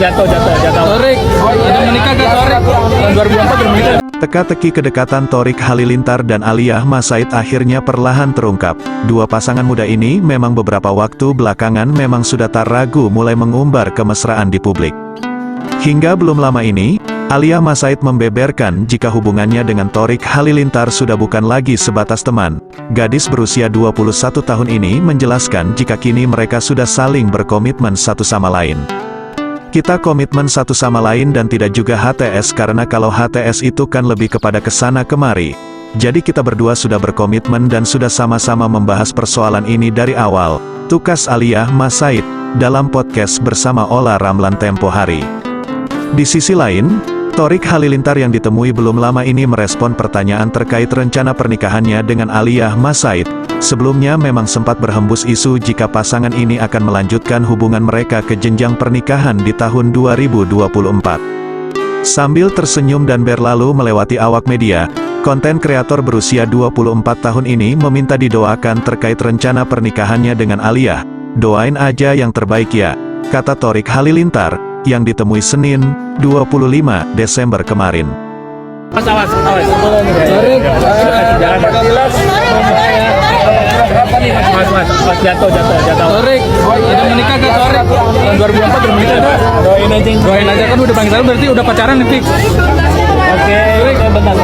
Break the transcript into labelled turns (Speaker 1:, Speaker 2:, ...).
Speaker 1: Jatuh. Torik, ada menikah gak Torik? Tahun 2004 udah menikah.
Speaker 2: Teka-teki kedekatan Torik Halilintar dan Aliyah Masaid akhirnya perlahan terungkap. Dua pasangan muda ini memang beberapa waktu belakangan memang sudah tak ragu mulai mengumbar kemesraan di publik. Hingga belum lama ini, Aliyah Masaid membeberkan jika hubungannya dengan Torik Halilintar sudah bukan lagi sebatas teman. Gadis berusia 21 tahun ini menjelaskan jika kini mereka sudah saling berkomitmen satu sama lain. Kita komitmen satu sama lain dan tidak juga HTS karena kalau HTS itu kan lebih kepada kesana kemari. Jadi kita berdua sudah berkomitmen dan sudah sama-sama membahas persoalan ini dari awal, tukas Aliyah Masaid dalam podcast bersama Ola Ramlan tempo hari. Di sisi lain, Torik Halilintar yang ditemui belum lama ini merespon pertanyaan terkait rencana pernikahannya dengan Aliyah Masaid. Sebelumnya memang sempat berhembus isu jika pasangan ini akan melanjutkan hubungan mereka ke jenjang pernikahan di tahun 2024. Sambil tersenyum dan berlalu melewati awak media, konten kreator berusia 24 tahun ini meminta didoakan terkait rencana pernikahannya dengan Aliyah. Doain aja yang terbaik ya, kata Torik Halilintar, yang ditemui Senin, 25 Desember kemarin.
Speaker 1: Mas. Torik, Mas, jatuh. Torik, ada menikah gak Torik? Tahun 2004 udah menikah gak? Doain aja kan udah panggil berarti udah pacaran nih, fix. Oke, bentar.